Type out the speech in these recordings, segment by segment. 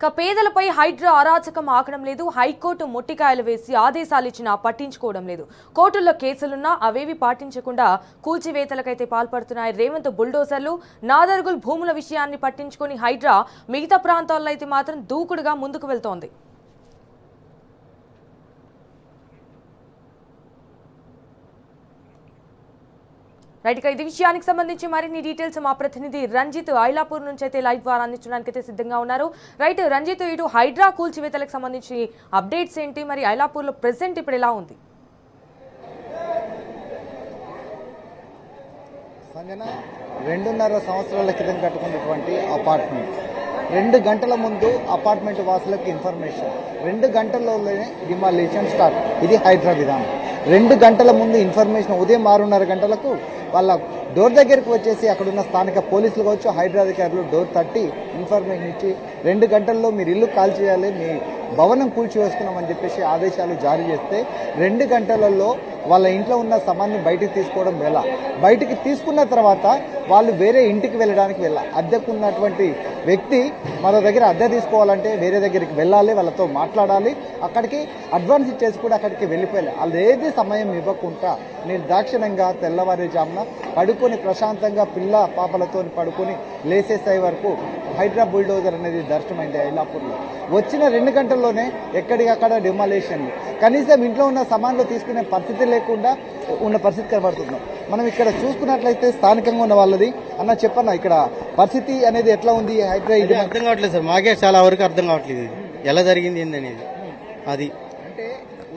పేదలపై హైడ్రా అరాచకం ఆకడం లేదు. హైకోర్టు మొట్టికాయలు వేసి ఆదేశాలు ఇచ్చినా పట్టించుకోవడం లేదు. కోర్టుల్లో కేసులున్నా అవేవి పాటించకుండా కూల్చివేతలకైతే పాల్పడుతున్నాయి. రేవంత్ బుల్డోజర్లు, నాదర్గుల్ భూముల విషయాన్ని పట్టించుకొని హైడ్రా మిగతా ప్రాంతాల్లో అయితే మాత్రం దూకుడుగా ముందుకు వెళ్తోంది. రైట్ గా ఇది విషయానికి సంబంధించి మరిన్ని డీటెయిల్స్ మా ప్రతినిధి రంజిత్ ఐలాపూర్ నుంచి అయితే లైవ్ ద్వారా అందించడానికి అయితే సిద్ధంగా ఉన్నారు. రైట్ రంజిత్, ఇటు హైడ్రా కూల్చివేతలకు సంబంధించి అప్డేట్స్ ఏంటి, మరి ఐలాపూర్ లో ప్రెసెంట్ ఇప్పుడు ఎలా ఉంది? సంజన, 2.5 సంవత్సరాల క్రితం కట్టుకున్నటువంటి అపార్ట్మెంట్ 2 గంటల ముందు అపార్ట్మెంట్ వాసులకు ఇన్ఫర్మేషన్, 2 గంటల్లోనే డిమాలిషన్ స్టార్ట్. ఇది హైడ్రా విధానం. 2 గంటల ముందు ఇన్ఫర్మేషన్, ఉదయం 6:30 గంటలకు వాళ్ళ డోర్ దగ్గరికి వచ్చేసి అక్కడున్న స్థానిక పోలీసులు కావచ్చు, హైడ్రా అధికారులు డోర్ తట్టి ఇన్ఫర్మేషన్ ఇచ్చి 2 గంటల్లో మీరు ఇల్లు కాల్ చేయాలి, మీ భవనం కూల్చివేసుకున్నామని చెప్పేసి ఆదేశాలు జారీ చేస్తే 2 గంటలలో వాళ్ళ ఇంట్లో ఉన్న సామాన్ని బయటికి తీసుకోవడం ఎలా, బయటికి తీసుకున్న తర్వాత వాళ్ళు వేరే ఇంటికి వెళ్ళడానికి అద్దెకున్నటువంటి వ్యక్తి మరో దగ్గర అద్దె తీసుకోవాలంటే వేరే దగ్గరికి వెళ్ళాలి, వాళ్ళతో మాట్లాడాలి, అక్కడికి అడ్వాన్స్ ఇచ్చేసి కూడా అక్కడికి వెళ్ళిపోయాలి. అదేది సమయం ఇవ్వకుండా నిర్దాక్షిణ్యంగా తెల్లవారుజామున పడుకొని ప్రశాంతంగా పిల్ల పాపలతో పడుకొని లేసేసే వరకు హైడ్రా బుల్డోజర్ అనేది దర్శనమైంది ఐలాపూర్లో. వచ్చిన 2 గంటల్లోనే ఎక్కడికక్కడ డిమాలేషన్లు, కనీసం ఇంట్లో ఉన్న సామాన్లు తీసుకునే పరిస్థితి లేకుండా ఉన్న పరిస్థితి కనబడుతుంది. మనం ఇక్కడ చూసుకున్నట్లయితే స్థానికంగా ఉన్న వాళ్ళది అన్న చెప్పన్న, ఇక్కడ పరిస్థితి అనేది ఎట్లా ఉంది? హైడ్రా ఇది అర్థం కావట్లేదు సార్, మాకే చాలా వరకు అర్థం కావట్లేదు ఎలా జరిగింది ఏందనేది. అది అంటే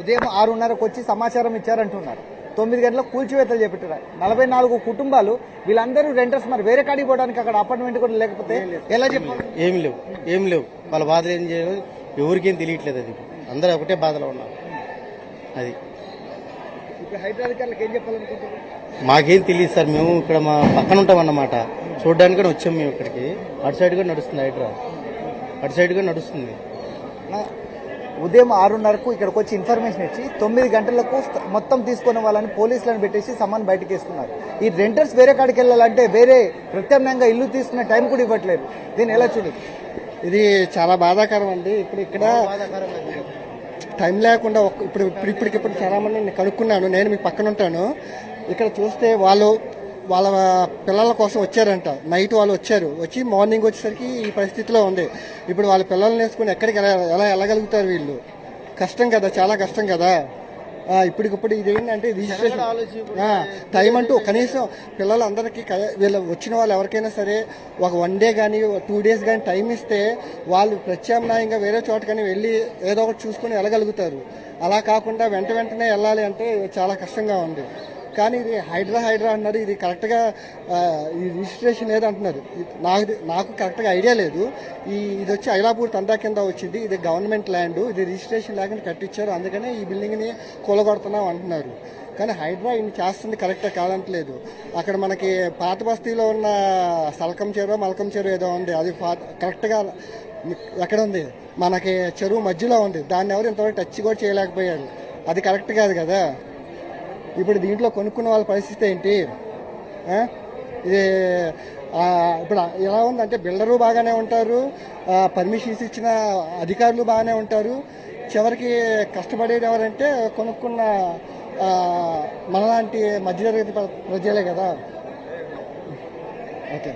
ఉదయం 6:30కు వచ్చి సమాచారం ఇచ్చారంటున్నారు, 9 గంటలకు కూల్చివేతలు చేపట్టారు. 44 కుటుంబాలు, వీళ్ళందరూ రెంటర్స్. మరి వేరే కాడికి పోవడానికి అక్కడ అపార్ట్మెంట్ కూడా లేకపోతే ఎలా చెప్పాలి? ఏం లేవు వాళ్ళ బాధలు ఏం చేయలేదు, ఎవరికేం తెలియట్లేదు. అది అందరూ ఒకటే బాధలో ఉన్నారు. అది ఇప్పుడు హైడ్రా అధికారులకు ఏం చెప్పాలనుకుంటున్నారు? మాకేం తెలియదు సార్, మేము ఇక్కడ మా పక్కన ఉంటాం అన్నమాట, చూడడానికి కూడా వచ్చాం మేము ఇక్కడికి. అటు సైడ్ కూడా నడుస్తుంది హైడ్రా, అటు సైడ్ కూడా నడుస్తుంది. ఉదయం 6:30కు ఇక్కడికి వచ్చి ఇన్ఫర్మేషన్ ఇచ్చి 9 గంటలకు మొత్తం తీసుకునే వాళ్ళని పోలీసులను పెట్టేసి సామాన్ బయటకు వేసుకున్నారు. ఈ రెంటర్స్ వేరే కాడికి వెళ్ళాలంటే వేరే ప్రత్యామ్నాయంగా ఇల్లు తీసుకునే టైం కూడా ఇవ్వట్లేదు. దీన్ని ఎలా చూడదు? ఇది చాలా బాధాకరం అండి. ఇక్కడ టైం లేకుండా ఇప్పటికిప్పుడు చాలా మంది కనుక్కున్నాను, నేను మీ పక్కన ఉంటాను. ఇక్కడ చూస్తే వాళ్ళ పిల్లల కోసం వచ్చారంట. నైట్ వాళ్ళు వచ్చి మార్నింగ్ వచ్చేసరికి ఈ పరిస్థితిలో ఉంది. ఇప్పుడు వాళ్ళ పిల్లల్ని వేసుకుని ఎక్కడికి ఎలా వెళ్ళగలుగుతారు వీళ్ళు? కష్టం కదా, చాలా కష్టం కదా. ఇప్పటికిప్పుడు ఇది ఏంటంటే రిజిస్ట్రేషన్ టైం అంటూ కనీసం పిల్లలందరికీ వీళ్ళు వచ్చిన వాళ్ళు ఎవరికైనా సరే ఒక 1 డే కానీ 2 డేస్ కానీ టైం ఇస్తే వాళ్ళు ప్రత్యామ్నాయంగా వేరే చోట కానీ వెళ్ళి ఏదో ఒకటి చూసుకుని వెళ్ళగలుగుతారు. అలా కాకుండా వెంటనే వెళ్ళాలి అంటే చాలా కష్టంగా ఉంది. కానీ ఇది హైడ్రా అన్నారు, ఇది కరెక్ట్గా ఈ రిజిస్ట్రేషన్ లేదంటున్నారు. నాకు కరెక్ట్గా ఐడియా లేదు. ఇది వచ్చి ఐలాపూర్ తండా కింద వచ్చింది. ఇది గవర్నమెంట్ ల్యాండ్, ఇది రిజిస్ట్రేషన్ లేకుండా కట్టించారు, అందుకనే ఈ బిల్డింగ్ని కూలగొడుతున్నాం అంటున్నారు. కానీ హైడ్రా ఇన్ని చేస్తుంది కరెక్ట్గా కాదంటలేదు. అక్కడ మనకి పాత బస్తీలో ఉన్న సల్కం చెరువు మల్కం చెరువు ఏదో ఉంది, అది కరెక్ట్గా ఎక్కడ ఉంది? మనకి చెరువు మధ్యలో ఉంది. దాన్ని ఎవరు ఇంతవరకు టచ్ కూడా చేయలేకపోయారు. అది కరెక్ట్ కాదు కదా. ఇప్పుడు దీంట్లో కొనుక్కున్న వాళ్ళ పరిస్థితి ఏంటి? ఇది ఇప్పుడు ఎలా ఉందంటే బిల్డరు బాగానే ఉంటారు, పర్మిషన్స్ ఇచ్చిన అధికారులు బాగానే ఉంటారు, చివరికి కష్టపడేది ఎవరంటే కొనుక్కున్న మనలాంటి మధ్యతరగతి ప్రజలే కదా. ఓకే,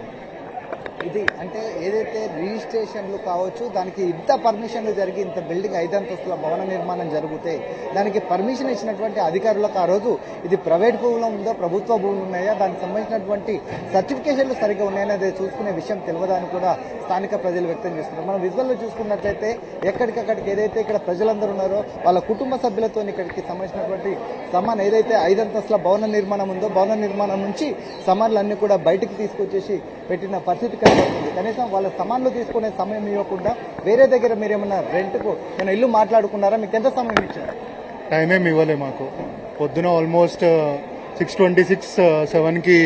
ఇది అంటే ఏదైతే రిజిస్ట్రేషన్లు కావచ్చు, దానికి ఇంత పర్మిషన్లు జరిగి ఇంత బిల్డింగ్ 5 అంతస్తుల భవన నిర్మాణం జరిగితే దానికి పర్మిషన్ ఇచ్చినటువంటి అధికారులకు ఆ రోజు ఇది ప్రైవేట్ భూములు ఉందో ప్రభుత్వ భూములు ఉన్నాయా, దానికి సంబంధించినటువంటి సర్టిఫికేషన్లు సరిగ్గా ఉన్నాయనేది చూసుకునే విషయం తెలియదని కూడా స్థానిక ప్రజలు వ్యక్తం చేస్తున్నారు. మనం విజువల్లో చూసుకున్నట్లయితే ఎక్కడికక్కడికి ఏదైతే ఇక్కడ ప్రజలందరూ ఉన్నారో వాళ్ళ కుటుంబ సభ్యులతో ఇక్కడికి సంబంధించినటువంటి సామాన్ ఏదైతే 5 అంతస్తుల భవన నిర్మాణం ఉందో భవన నిర్మాణం నుంచి సామాన్లన్నీ కూడా బయటికి తీసుకొచ్చేసి పెట్టిన పరిస్థితి కనబడుతుంది. కనీసం వాళ్ళ సామాన్లు తీసుకునే సమయం ఇవ్వకుండా వేరే దగ్గర మీరేమన్నా రెంట్కు ఏమైనా ఇల్లు మాట్లాడుకున్నారా? మీకు ఎంత సమయం ఇచ్చారు? టైం ఏమి ఇవ్వలే మాకు. పొద్దున ఆల్మోస్ట్ 6:26, 7కి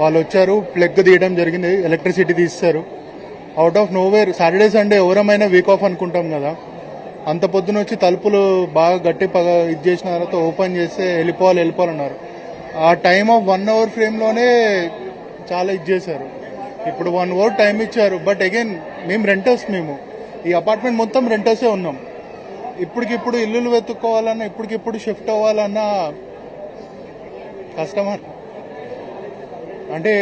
వాళ్ళు వచ్చారు, ప్లగ్ తీయడం జరిగింది, ఎలక్ట్రిసిటీ తీస్తారు. Out of nowhere Saturday Sunday ఎవరమైనా వీక్ ఆఫ్ అనుకుంటాం కదా, అంత పొద్దున వచ్చి తలుపులు బాగా గట్టి ఇది చేసిన తర్వాత ఓపెన్ చేస్తే వెళ్ళిపోవాలన్నారు. ఆ టైం ఆఫ్ 1 అవర్ ఫ్రేమ్లోనే చాలా ఇది చేశారు. ఇప్పుడు 1 అవర్ టైం ఇచ్చారు. బట్ అగైన్ మేము రెంటర్స్, ఈ అపార్ట్మెంట్ మొత్తం రెంటర్సే ఉన్నాం. ఇప్పటికిప్పుడు ఇల్లులు వెతుక్కోవాలన్నా, ఇప్పటికిప్పుడు షిఫ్ట్ అవ్వాలన్నా కస్టమర్ అంటే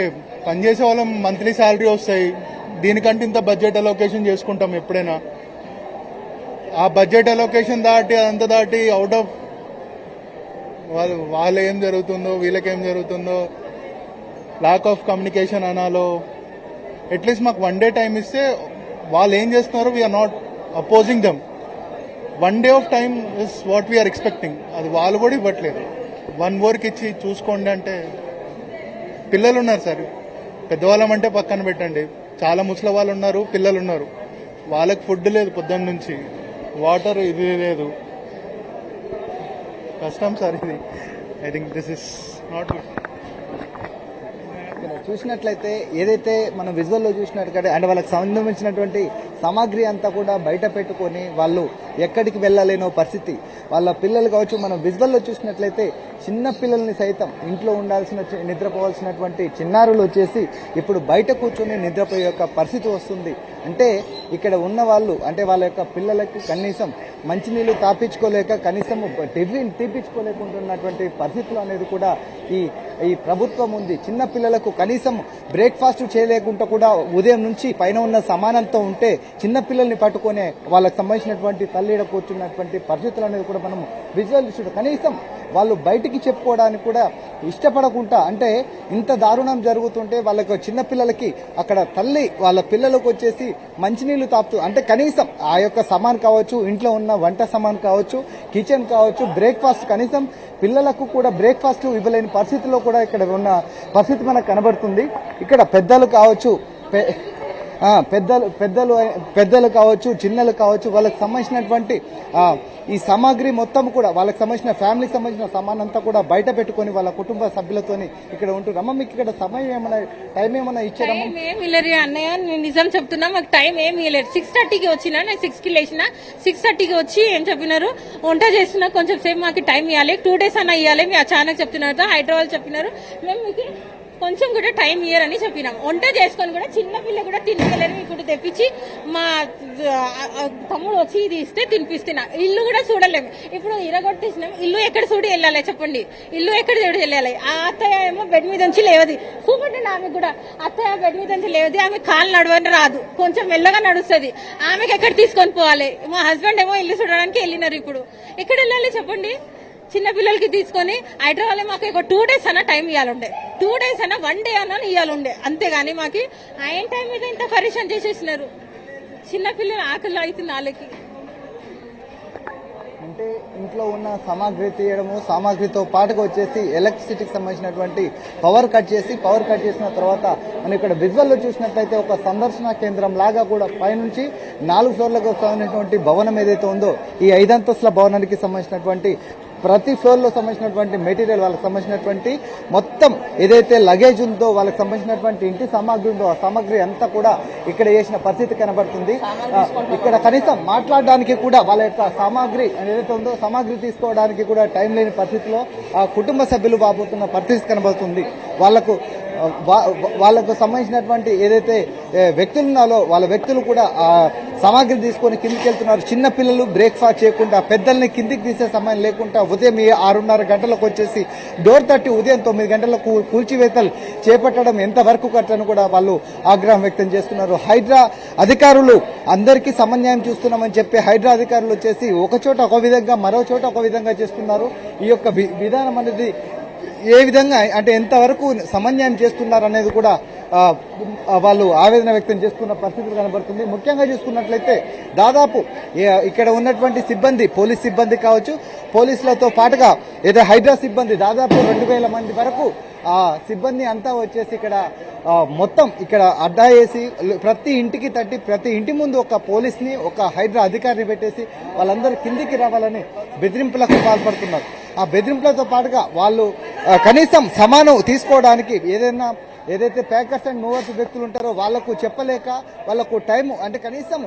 పనిచేసే వాళ్ళం మంత్లీ శాలరీ వస్తాయి, దీనికంటే ఇంత బడ్జెట్ అలొకేషన్ చేసుకుంటాం ఎప్పుడైనా. ఆ బడ్జెట్ అలొకేషన్ దాటి అదంతా దాటి అవుట్ ఆఫ్ వాళ్ళు ఏం జరుగుతుందో వీళ్ళకేం జరుగుతుందో ల్యాక్ ఆఫ్ కమ్యూనికేషన్ అనాలో. అట్లీస్ట్ మాకు 1 డే టైం ఇస్తే వాళ్ళు ఏం చేస్తున్నారో we're not opposing them. 1 day of time is what we're expecting. అది వాళ్ళు కూడా ఇవ్వట్లేదు. 1 వర్క్ ఇచ్చి చూసుకోండి అంటే పిల్లలు ఉన్నారు సార్. పెద్దవాళ్ళం అంటే పక్కన పెట్టండి, చాలా ముసలి వాళ్ళు ఉన్నారు, పిల్లలు ఉన్నారు. వాళ్ళకి ఫుడ్ లేదు, పొద్దున్న నుంచి వాటర్ ఇది లేదు. కష్టం సార్ ఇది. I think this is not good. ఇక్కడ చూసినట్లయితే ఏదైతే మనం విజువల్లో చూసినట్టుగా అంటే వాళ్ళకి సంబంధించినటువంటి సామాగ్రి అంతా కూడా బయట పెట్టుకొని వాళ్ళు ఎక్కడికి వెళ్ళలేనో పరిస్థితి. వాళ్ళ పిల్లలు కావచ్చు, మనం విజువల్లో చూసినట్లయితే చిన్న పిల్లల్ని సైతం ఇంట్లో నిద్రపోవాల్సినటువంటి చిన్నారులు వచ్చేసి ఇప్పుడు బయట కూర్చొని నిద్రపోయే యొక్క పరిస్థితి వస్తుంది. అంటే ఇక్కడ ఉన్న వాళ్ళు అంటే వాళ్ళ యొక్క పిల్లలకు కనీసం మంచినీళ్ళు తాపించుకోలేక కనీసం టిఫిన్ తీపించుకోలేకుంటున్నటువంటి పరిస్థితులు అనేది కూడా ఈ ప్రభుత్వం ఉంది. చిన్న పిల్లలకు కనీసం బ్రేక్ఫాస్ట్ చేయలేకుండా కూడా ఉదయం నుంచి పైన ఉన్న సమానంతో ఉంటే చిన్న పిల్లల్ని పట్టుకునే వాళ్ళకి సంబంధించినటువంటి తల్లిడ కూర్చున్నటువంటి పరిస్థితులు అనేది కూడా మనం విజువల్ చూడ కనీసం వాళ్ళు బయటికి చెప్పుకోవడానికి కూడా ఇష్టపడకుండా అంటే ఇంత దారుణం జరుగుతుంటే వాళ్ళకి చిన్నపిల్లలకి అక్కడ తల్లి వాళ్ళ పిల్లలకు వచ్చేసి మంచినీళ్లు తాపుతూ అంటే కనీసం ఆ యొక్క సామాన్ కావచ్చు, ఇంట్లో ఉన్న వంట సామాన్ కావచ్చు, కిచెన్ కావచ్చు, బ్రేక్ఫాస్ట్ కనీసం పిల్లలకు కూడా బ్రేక్ఫాస్ట్ ఇవ్వలేని పరిస్థితిలో కూడా ఇక్కడ ఉన్న పరిస్థితి మనకు కనబడుతుంది. ఇక్కడ పెద్దలు కావచ్చు, పెద్దలు కావచ్చు, చిన్నలు కావచ్చు, వాళ్ళకి సంబంధించినటువంటి ఈ సామాగ్రి మొత్తం కూడా వాళ్ళకి సంబంధించిన ఫ్యామిలీకి సంబంధించిన సామాన్ అంతా కూడా బయట పెట్టుకొని వాళ్ళ కుటుంబ సభ్యులతోని ఇక్కడ ఉంటుంది. అమ్మ మీకు ఇక్కడ సమయం ఏమైనా టైం ఏమైనా ఇచ్చారమ్మా? ఏమి ఇల్లరు అన్నయ్య, నేను నిజం చెప్తున్నా, మాకు టైం ఏమి ఇవ్వలేదు. 6:30కి వచ్చినా, నేను 6కి లేచిన. 6:30కి వచ్చి ఏం చెప్పినారు, వంట చేస్తున్నా, కొంచెం సేపు మాకు టైం ఇవ్వాలి, 2 days అన్నా ఇవ్వాలి. మీ అచానక్ చెప్తున్నారు, హైదరాబాద్ చెప్పినారు, మేము మీకు కొంచెం కూడా టైం ఇయ్యరని చెప్పినాం. వంట చేసుకొని కూడా చిన్న పిల్ల కూడా తినగలరు, ఇప్పుడు తెప్పించి మా తమ్ముడు వచ్చి ఇది ఇస్తే తినిపిస్తున్నా. ఇల్లు కూడా చూడలేము, ఇప్పుడు ఇరగొట్టేసినాం. ఇల్లు ఎక్కడ చూడి వెళ్ళాలి చెప్పండి, ఇల్లు ఎక్కడ చూడి వెళ్ళాలి? ఆ అత్తయ్య ఏమో బెడ్ మీద నుంచి లేవది, చూపండి ఆమె కూడా. అత్తయ్య బెడ్ మీద నుంచి లేవది, ఆమె కాలు నడవని రాదు, కొంచెం మెల్లగా నడుస్తుంది. ఆమెకి ఎక్కడ తీసుకొని పోవాలి? మా హస్బెండ్ ఏమో ఇల్లు చూడడానికి వెళ్ళినారు. ఇప్పుడు ఎక్కడ వెళ్ళాలి చెప్పండి? చిన్న పిల్లలకి తీసుకొని హైదరాబాద్ మాకు ఒక 2 days అన్నా టైం ఇవ్వాలండే, 2 days అన్నా 1 day అన్నా ఇవ్వాలండే. అంతేగాని మాకు ఆయన టైం మీద ఇంత పరేషాన్ చేసేసినారు. చిన్న పిల్లలు ఆకలి అవుతుంది వాళ్ళకి. అంటే ఇంట్లో ఉన్న సామాగ్రి తీయడము, సామాగ్రితో పాటుగా వచ్చేసి ఎలక్ట్రిసిటీకి సంబంధించినటువంటి పవర్ కట్ చేసిన తర్వాత మనం ఇక్కడ విజువల్లో చూసినట్లయితే ఒక సందర్శన కేంద్రం లాగా కూడా పైనుంచి 4 ఫ్లోర్లకు సంబంధించినటువంటి భవనం ఏదైతే ఉందో ఈ 5 అంతస్తుల భవనానికి సంబంధించినటువంటి ప్రతి ఫ్లోర్ లో సంబంధించినటువంటి మెటీరియల్, వాళ్ళకి సంబంధించినటువంటి మొత్తం ఏదైతే లగేజ్ ఉందో, వాళ్ళకి సంబంధించినటువంటి ఇంటి సామాగ్రి ఉందో ఆ సామాగ్రి అంతా కూడా ఇక్కడ చేసిన పరిస్థితి కనబడుతుంది. ఇక్కడ కనీసం మాట్లాడడానికి కూడా వాళ్ళ యొక్క సామాగ్రి ఏదైతే ఉందో సామాగ్రి తీసుకోవడానికి కూడా టైం లేని పరిస్థితిలో ఆ కుటుంబ సభ్యులు బాబోతున్న పరిస్థితి కనబడుతుంది. వాళ్ళకు సంబంధించినటువంటి ఏదైతే వ్యక్తులు ఉన్నారో వాళ్ళ వ్యక్తులు కూడా సామాగ్రి తీసుకొని కిందికి వెళ్తున్నారు. చిన్న పిల్లలు బ్రేక్ఫాస్ట్ చేయకుండా, పెద్దల్ని కిందికి తీసే సమయం లేకుండా ఉదయం 6:30 గంటలకు వచ్చేసి డోర్ తట్టి ఉదయం 9 గంటలకు కూల్చివేతలు చేపట్టడం ఎంతవరకు కట్టని కూడా వాళ్ళు ఆగ్రహం వ్యక్తం చేస్తున్నారు. హైడ్రా అధికారులు అందరికీ సమన్యాయం చూస్తున్నామని చెప్పి హైడ్రా అధికారులు వచ్చేసి ఒక చోట ఒక విధంగా, మరో చోట ఒక విధంగా చేస్తున్నారు. ఈ యొక్క విధానం అనేది ఏ విధంగా అంటే ఎంతవరకు సమన్యాయం చేస్తున్నారు అనేది కూడా వాళ్ళు ఆవేదన వ్యక్తం చేస్తున్న పరిస్థితులు కనబడుతుంది. ముఖ్యంగా చూసుకున్నట్లయితే దాదాపు ఇక్కడ ఉన్నటువంటి సిబ్బంది, పోలీస్ సిబ్బంది కావచ్చు, పోలీసులతో పాటుగా ఏదో హైడ్రా సిబ్బంది దాదాపు 2000 మంది వరకు ఆ సిబ్బంది అంతా వచ్చేసి ఇక్కడ మొత్తం ఇక్కడ అడ్డా వేసి ప్రతి ఇంటికి తట్టి ప్రతి ఇంటి ముందు ఒక పోలీస్ని, ఒక హైడ్రా అధికారిని పెట్టేసి వాళ్ళందరూ కిందికి రావాలని బెదిరింపులకు పాల్పడుతున్నారు. ఆ బెదిరింపులతో పాటుగా వాళ్ళు కనీసం సమానం తీసుకోవడానికి ఏదైతే ప్యాకర్స్ అండ్ మూవర్స్ వ్యక్తులు ఉంటారో వాళ్లకు చెప్పలేక వాళ్ళకు టైం అంటే కనీసం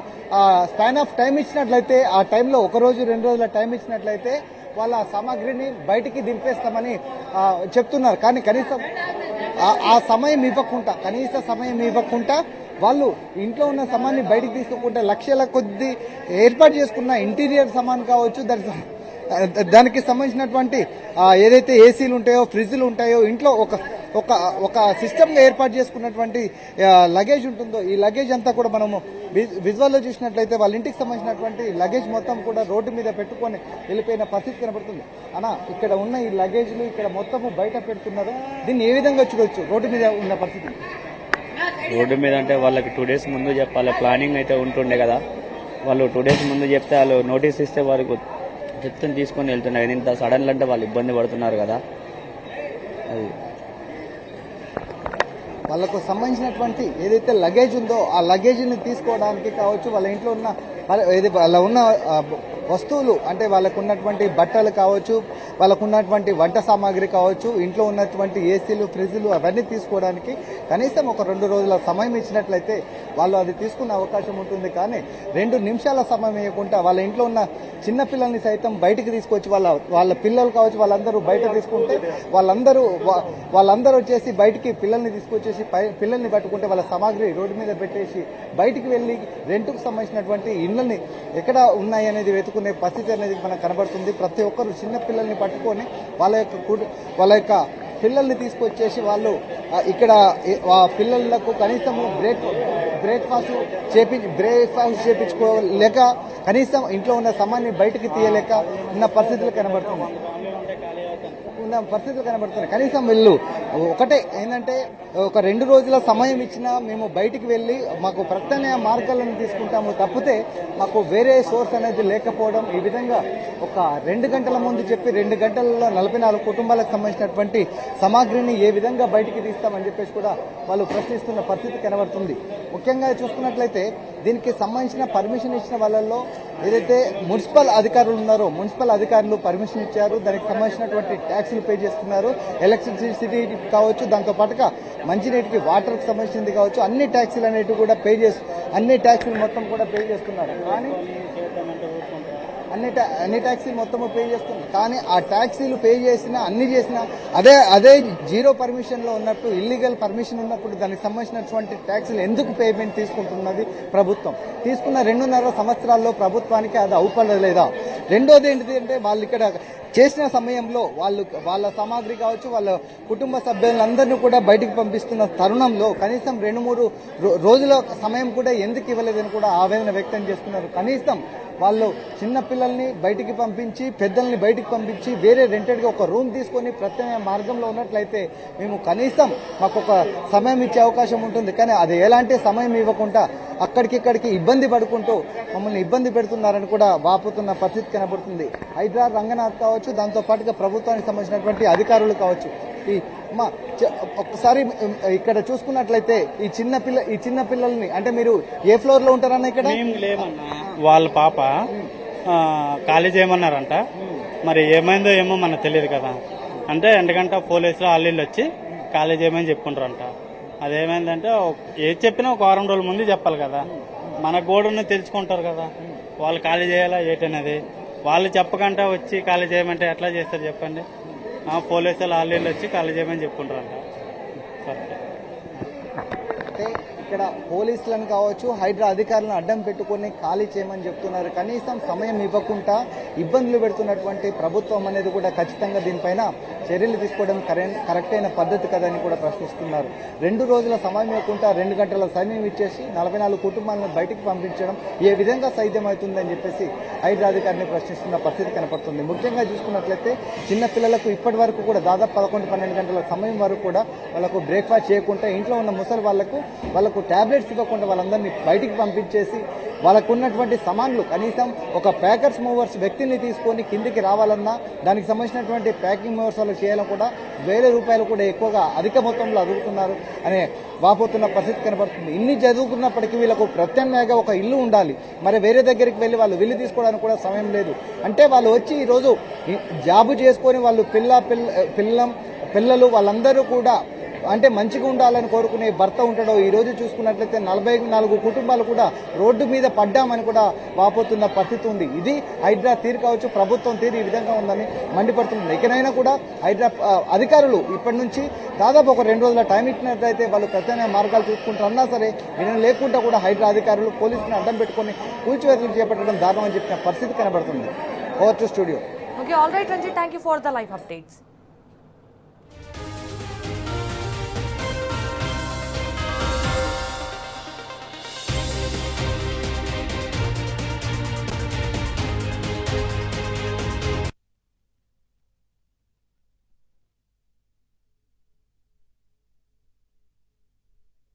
స్పాన్ ఆఫ్ టైం ఇచ్చినట్లయితే ఆ టైంలో 1 రోజు 2 రోజుల టైం ఇచ్చినట్లయితే వాళ్ళ సామాగ్రిని బయటికి దింపేస్తామని చెప్తున్నారు. కానీ కనీసం ఆ సమయం ఇవ్వకుండా, కనీస సమయం ఇవ్వకుండా వాళ్ళు ఇంట్లో ఉన్న సామాన్ని బయటికి తీసుకోకుండా లక్షల కొద్ది ఏర్పాటు చేసుకున్న ఇంటీరియర్ సామాన్ కావచ్చు, దానికి సంబంధించినటువంటి ఏదైతే ఏసీలు ఉంటాయో, ఫ్రిడ్జ్లు ఉంటాయో, ఇంట్లో ఒక సిస్టమ్గా ఏర్పాటు చేసుకున్నటువంటి లగేజ్ ఉంటుందో, ఈ లగేజ్ అంతా కూడా మనము విజువల్లో చూసినట్లయితే వాళ్ళ ఇంటికి సంబంధించినటువంటి లగేజ్ మొత్తం కూడా రోడ్డు మీద పెట్టుకొని వెళ్ళిపోయిన పరిస్థితి కనబడుతుంది. అన్న, ఇక్కడ ఉన్న ఈ లగేజ్లు ఇక్కడ మొత్తము బయట పెడుతున్నారు, దీన్ని ఏ విధంగా చూడొచ్చు రోడ్డు మీద ఉన్న పరిస్థితి? రోడ్డు మీద అంటే వాళ్ళకి 2 days ముందు చెప్పాలి, ప్లానింగ్ అయితే ఉంటుండే కదా. వాళ్ళు 2 days ముందు చెప్తే వాళ్ళు నోటీస్ ఇస్తే వారికి చెప్తుని తీసుకొని వెళ్తున్నారు. ఇంత సడన్లు అంటే వాళ్ళు ఇబ్బంది పడుతున్నారు కదా. అది వాళ్ళకు సంబంధించినటువంటి ఏదైతే లగేజ్ ఉందో ఆ లగేజ్ని తీసుకోవడానికి కావచ్చు, వాళ్ళ ఇంట్లో ఉన్న వాళ్ళ ఉన్న వస్తువులు అంటే వాళ్ళకు ఉన్నటువంటి బట్టలు కావచ్చు, వాళ్ళకు ఉన్నటువంటి వంట సామాగ్రి కావచ్చు, ఇంట్లో ఉన్నటువంటి ఏసీలు, ఫ్రిడ్జ్లు అవన్నీ తీసుకోవడానికి కనీసం ఒక 2 రోజుల సమయం ఇచ్చినట్లయితే వాళ్ళు అది తీసుకునే అవకాశం ఉంటుంది. కానీ 2 నిమిషాల సమయం ఇవ్వకుండా వాళ్ళ ఇంట్లో ఉన్న చిన్న పిల్లల్ని సైతం బయటికి తీసుకొచ్చి వాళ్ళ పిల్లలు కావచ్చు వాళ్ళందరూ బయట తీసుకుంటే వాళ్ళందరూ వచ్చేసి బయటికి పిల్లల్ని తీసుకొచ్చేసి పిల్లల్ని పట్టుకుంటే వాళ్ళ సామాగ్రి రోడ్డు మీద పెట్టేసి బయటికి వెళ్ళి రెంట్కు సంబంధించినటువంటి ఇళ్ళని ఎక్కడ ఉన్నాయి అనేది వెతుకునే పరిస్థితి అనేది మనకు కనబడుతుంది. ప్రతి ఒక్కరు చిన్న పిల్లల్ని పట్టుకొని వాళ్ళ యొక్క పిల్లల్ని తీసుకొచ్చేసి వాళ్ళు ఇక్కడ పిల్లలకు కనీసం బ్రేక్ఫాస్ట్ చేపించుకోలేక, కనీసం ఇంట్లో ఉన్న సామాన్ని బయటకు తీయలేక ఉన్న పరిస్థితులు కనబడుతున్నాయి. కనీసం వీళ్ళు ఒకటే ఏంటంటే ఒక 2 రోజుల సమయం ఇచ్చినా మేము బయటికి వెళ్ళి మాకు ప్రత్యామ్నాయ మార్గాలను తీసుకుంటాము తప్పితే మాకు వేరే సోర్స్ అనేది లేకపోవడం, ఈ విధంగా ఒక 2 గంటల ముందు చెప్పి 2 గంటలలో 44 కుటుంబాలకు సంబంధించినటువంటి సామాగ్రిని ఏ విధంగా బయటికి తీస్తామని చెప్పేసి కూడా వాళ్ళు ప్రశ్నిస్తున్న పరిస్థితి కనబడుతుంది. ముఖ్యంగా చూసుకున్నట్లయితే దీనికి సంబంధించిన పర్మిషన్ ఇచ్చిన వాళ్ళల్లో ఏదైతే మున్సిపల్ అధికారులు ఉన్నారో, మున్సిపల్ అధికారులు పర్మిషన్ ఇచ్చారు, దానికి సంబంధించినటువంటి ట్యాక్సులు పే చేస్తున్నారు, ఎలక్ట్రిసిటీ కావచ్చు, దాంతో పాటుగా మంచినీటికి వాటర్కి సంబంధించింది కావచ్చు, అన్ని ట్యాక్సీలు అనేవి కూడా అన్ని ట్యాక్సీలు మొత్తం కూడా పే చేస్తున్నారు. కానీ అన్ని ట్యాక్సీలు మొత్తము పే చేస్తున్నారు. కానీ ఆ ట్యాక్సీలు పే చేసినా అన్ని చేసినా అదే జీరో పర్మిషన్లో ఉన్నట్టు, ఇల్లీగల్ పర్మిషన్ ఉన్నప్పుడు దానికి సంబంధించినటువంటి ట్యాక్సీలు ఎందుకు పేమెంట్ తీసుకుంటున్నది ప్రభుత్వం? తీసుకున్న 2.5 సంవత్సరాల్లో ప్రభుత్వానికి అది అవుపడలేదా? రెండోది ఏంటిది అంటే వాళ్ళు ఇక్కడ చేసిన సమయంలో వాళ్ళ సామాగ్రి కావచ్చు, వాళ్ళ కుటుంబ సభ్యులందరినీ కూడా బయటికి పంపిస్తున్న తరుణంలో కనీసం 2-3 రోజుల సమయం కూడా ఎందుకు ఇవ్వలేదని కూడా ఆవేదన వ్యక్తం చేస్తున్నారు. కనీసం వాళ్ళు చిన్న పిల్లల్ని బయటికి పంపించి, పెద్దల్ని బయటికి పంపించి వేరే రెంటెడ్గా ఒక రూమ్ తీసుకొని ప్రత్యామ్నాయ మార్గంలో ఉన్నట్లయితే మేము కనీసం మాకు ఒక సమయం ఇచ్చే అవకాశం ఉంటుంది. కానీ అది ఎలాంటి సమయం ఇవ్వకుండా అక్కడికిక్కడికి ఇబ్బంది పడుకుంటూ మమ్మల్ని ఇబ్బంది పెడుతున్నారని కూడా వాపుతున్న పరిస్థితి కనబడుతుంది. హైడ్రా రంగనాథ్ కావచ్చు, దాంతో పాటుగా ప్రభుత్వానికి సంబంధించినటువంటి అధికారులు కావచ్చు. ఒకసారి ఇక్కడ చూసుకున్నట్లయితే ఈ చిన్న పిల్లల్ని అంటే మీరు ఏ ఫ్లోర్ లో ఉంటారన్న? ఇక్కడ వాళ్ళ పాప కాలేజ్ ఏమన్నారంట, మరి ఏమైందో ఏమో మనకు తెలియదు కదా. అంటే ఎందుకంటే పోలీసులు అల్లీళ్ళు వచ్చి కాలేజ్ ఏమైంది చెప్పుకుంటారంట. అదేమైందంటే ఏది చెప్పినా ఒక 4 రోజుల ముందు చెప్పాలి కదా. మన గోడుని తెలుసుకుంటారు కదా వాళ్ళు కాలేజ్ చేయాలా ఏంటనేది. వాళ్ళు చెప్పకుండా వచ్చి కాలేజ్ చేయమంటే ఎట్లా చేస్తారు చెప్పండి? పోలీసులు అల్లీళ్ళు వచ్చి కాలేజ్ చేయమని చెప్పుకుంటారంట. అంటే ఇక్కడ పోలీసులను కావచ్చు, హైడ్రా అధికారులను అడ్డం పెట్టుకుని ఖాళీ చేయమని చెప్తున్నారు. కనీసం సమయం ఇవ్వకుండా ఇబ్బందులు పెడుతున్నటువంటి ప్రభుత్వం అనేది కూడా ఖచ్చితంగా దీనిపైన చర్యలు తీసుకోవడం కరెక్ట్ అయిన పద్ధతి కదని కూడా ప్రశ్నిస్తున్నారు. 2 రోజుల సమయం ఇవ్వకుండా 2 గంటల సమయం ఇచ్చేసి 44 కుటుంబాలను బయటికి పంపించడం ఏ విధంగా సాధ్యమవుతుందని చెప్పేసి హైడ్రా అధికారిని ప్రశ్నిస్తున్న పరిస్థితి కనపడుతుంది. ముఖ్యంగా చూసుకున్నట్లయితే చిన్న పిల్లలకు ఇప్పటి వరకు కూడా దాదాపు 11-12 గంటల సమయం వరకు కూడా వాళ్ళకు బ్రేక్ఫాస్ట్ చేయకుండా, ఇంట్లో ఉన్న ముసలి వాళ్ళకు టాబ్లెట్స్ ఇవ్వకుండా వాళ్ళందరినీ బయటికి పంపించేసి వాళ్ళకు ఉన్నటువంటి సామాన్లు కనీసం ఒక ప్యాకర్స్ మూవర్స్ వ్యక్తిని తీసుకొని కిందికి రావాలన్నా దానికి సంబంధించినటువంటి ప్యాకింగ్ మూవర్స్ వాళ్ళు చేయాలని కూడా ₹1000 కూడా ఎక్కువగా అధిక మొత్తంలో అడుగుతున్నారు అనే వాపోతున్న పరిస్థితి కనబడుతుంది. ఇన్ని చదువుకున్నప్పటికీ వీళ్ళకు ప్రత్యామ్నాయంగా ఒక ఇల్లు ఉండాలి. మరి వేరే దగ్గరికి వెళ్ళి వాళ్ళు ఇల్లు తీసుకోవడానికి కూడా సమయం లేదు. అంటే వాళ్ళు వచ్చి ఈరోజు జాబు చేసుకొని వాళ్ళు పిల్లలు వాళ్ళందరూ కూడా అంటే మంచిగా ఉండాలని కోరుకునే భర్త ఉంటాడో ఈ రోజు చూసుకున్నట్లయితే 44 కుటుంబాలు కూడా రోడ్డు మీద పడ్డామని కూడా వాపోతున్న పరిస్థితి ఉంది. ఇది హైడ్రా తీరు కావచ్చు, ప్రభుత్వం తీరు ఈ విధంగా ఉందని మండిపడుతుంది. ఇకనైనా కూడా హైడ్రా అధికారులు ఇప్పటి నుంచి దాదాపు ఒక 2 రోజుల టైం ఇచ్చినట్లయితే వాళ్ళు ప్రత్యామ్నాయ మార్గాలు చూసుకుంటారన్నా సరే వినడం లేకుండా కూడా హైడ్రా అధికారులు పోలీసులను అడ్డం పెట్టుకుని కూల్చివేతలు చేపట్టడం దారుణం అని చెప్పిన పరిస్థితి కనబడుతుంది. Over to studio. Okay, all right, Ranjit. Thank you for the live updates.